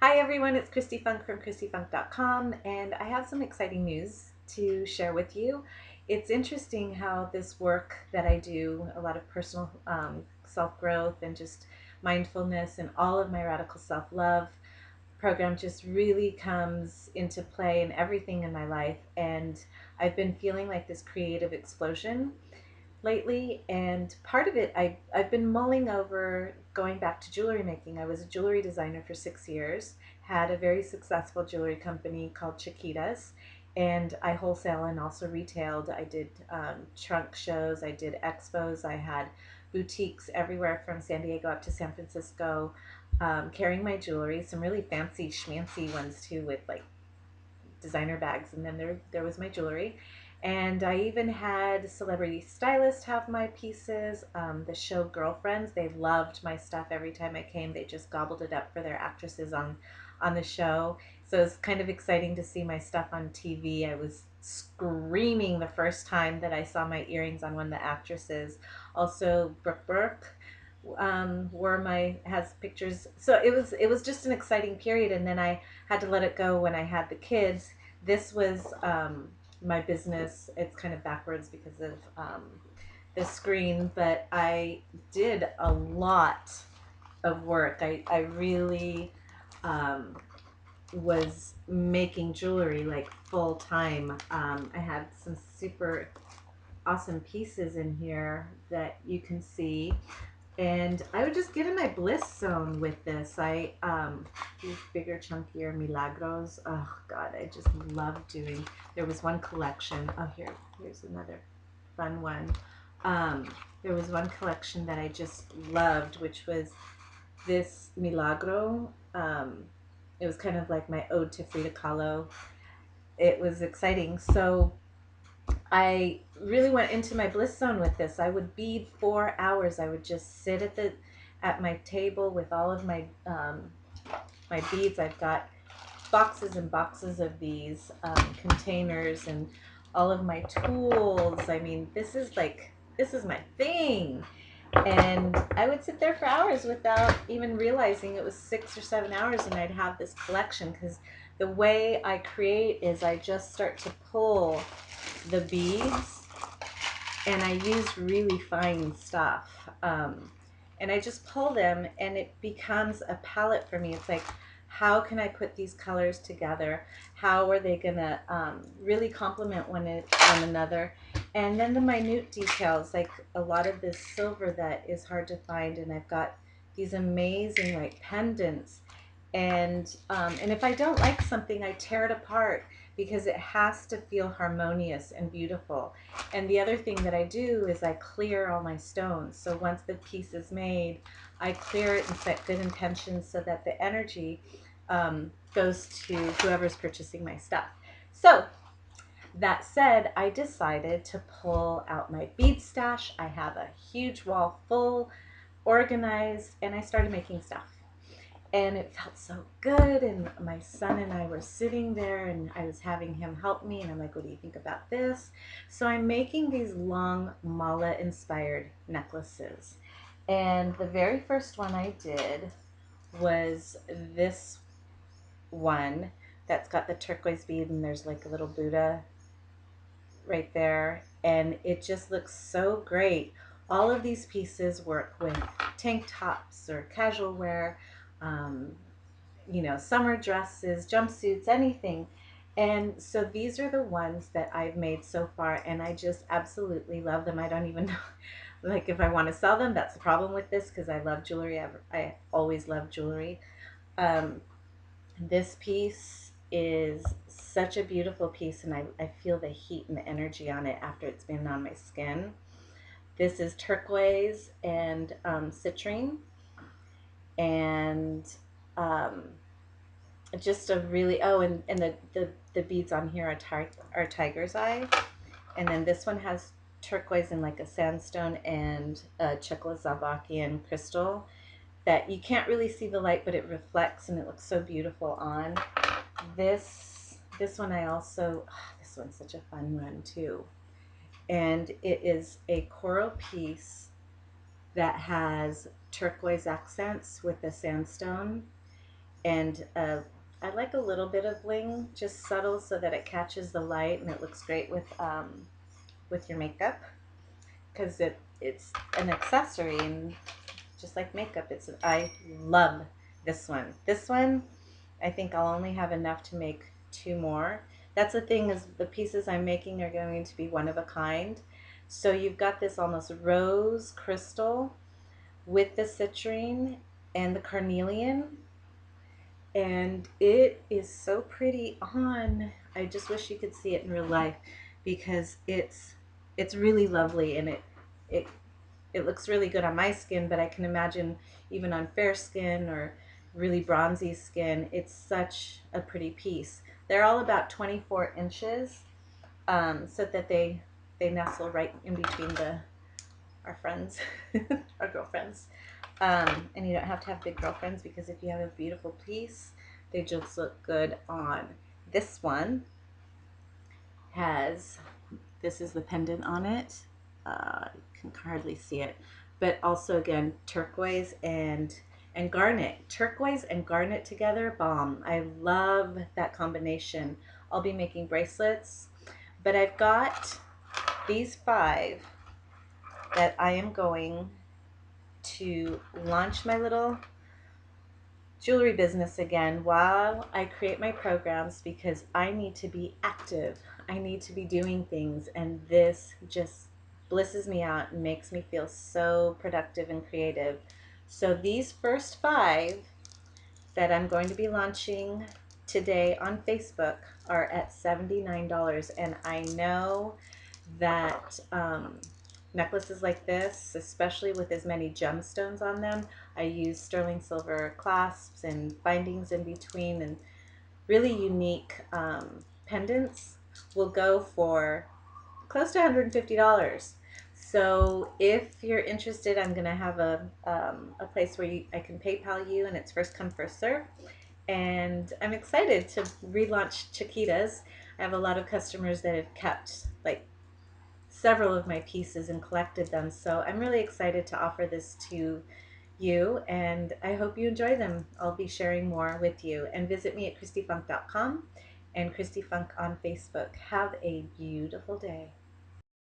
Hi everyone, it's Christy Funk from ChristyFunk.com, and I have some exciting news to share with you. It's interesting how this work that I do, a lot of personal self-growth and just mindfulness and all of my radical self-love program just really comes into play in everything in my life. And I've been feeling like this creative explosion lately, and part of it I've been mulling over going back to jewelry making. I was a jewelry designer for 6 years, had a very successful jewelry company called Chakiras, and I wholesale and also retailed. I did trunk shows, I did expos, I had boutiques everywhere from San Diego up to San Francisco, carrying my jewelry, some really fancy schmancy ones too, with like designer bags, and then there was my jewelry. And I even had celebrity stylists have my pieces. The show Girlfriends, they loved my stuff. Every time I came, they just gobbled it up for their actresses on the show. So it's kind of exciting to see my stuff on TV. I was screaming the first time that I saw my earrings on one of the actresses. Also, Brooke Burke wore my has pictures. So it was just an exciting period, and then I had to let it go when I had the kids. This was my business. It's kind of backwards because of the screen, but I did a lot of work. I really was making jewelry like full time. I had some super awesome pieces in here that you can see, and I would just get in my bliss zone with this. I these bigger, chunkier milagros. Oh God, I just love doing. There was one collection. Oh, here's another fun one. There was one collection that I just loved, which was this milagro. It was kind of like my ode to Frida Kahlo. It was exciting. So I really went into my bliss zone with this. I would bead 4 hours. I would just sit at my table with all of my beads. I've got boxes and boxes of these containers and all of my tools. I mean, this is my thing. And I would sit there for hours without even realizing it was 6 or 7 hours, and I'd have this collection because the way I create is I just start to pull the beads, and I use really fine stuff. And I just pull them, and it becomes a palette for me. It's like, how can I put these colors together? How are they gonna really complement one another? And then the minute details, like a lot of this silver that is hard to find, and I've got these amazing like pendants. And if I don't like something, I tear it apart because it has to feel harmonious and beautiful. And the other thing that I do is I clear all my stones. So once the piece is made, I clear it and set good intentions so that the energy goes to whoever's purchasing my stuff. So that said, I decided to pull out my bead stash. I have a huge wall full, organized, and I started making stuff. And it felt so good, and my son and I were sitting there, and I was having him help me, and I'm like, what do you think about this? So I'm making these long mala inspired necklaces, and the very first one I did was this one that's got the turquoise bead, and there's like a little Buddha right there, and it just looks so great. All of these pieces work with tank tops or casual wear, um, summer dresses, jumpsuits, anything. And so these are the ones that I've made so far, and I just absolutely love them. I don't even know, like, if I want to sell them. That's the problem with this because I love jewelry. I always love jewelry. Um, this piece is such a beautiful piece, and I feel the heat and the energy on it after it's been on my skin. This is turquoise and citrine, and um, just a really, oh, and the beads on here are tiger's eye, and then this one has turquoise and like a sandstone and a Czechoslovakian crystal that you can't really see the light, but it reflects and it looks so beautiful on. This one I also, this one's such a fun one too, and it is a coral piece that has turquoise accents with the sandstone, And I like a little bit of bling, just subtle, so that it catches the light and it looks great with your makeup, because it's an accessory, and just like makeup, I love this one. This one, I think I'll only have enough to make 2 more. That's the thing, is the pieces I'm making are going to be one of a kind. So you've got this almost rose crystal with the citrine and the carnelian, and it is so pretty on. I just wish you could see it in real life, because it's really lovely, and it it looks really good on my skin, but I can imagine even on fair skin or really bronzy skin, it's such a pretty piece. They're all about 24 inches, so that they nestle right in between our friends, our girlfriends. And you don't have to have big girlfriends, because if you have a beautiful piece, they just look good on. This one has, this is the pendant on it. You can hardly see it, but also again, turquoise and garnet. Turquoise and garnet together, bomb. I love that combination. I'll be making bracelets, but I've got these 5 that I am going to launch my little jewelry business again while I create my programs, because I need to be active. I need to be doing things, and this just blisses me out and makes me feel so productive and creative. So these first 5 that I'm going to be launching today on Facebook are at $79, and I know that necklaces like this, especially with as many gemstones on them, I use sterling silver clasps and bindings in between, and really unique pendants will go for close to $150. So if you're interested, I'm going to have a place where I can PayPal you, and it's first come, first serve. And I'm excited to relaunch Chakiras. I have a lot of customers that have kept like several of my pieces and collected them. So I'm really excited to offer this to you, and I hope you enjoy them. I'll be sharing more with you. And visit me at christyfunk.com and Christy Funk on Facebook. Have a beautiful day.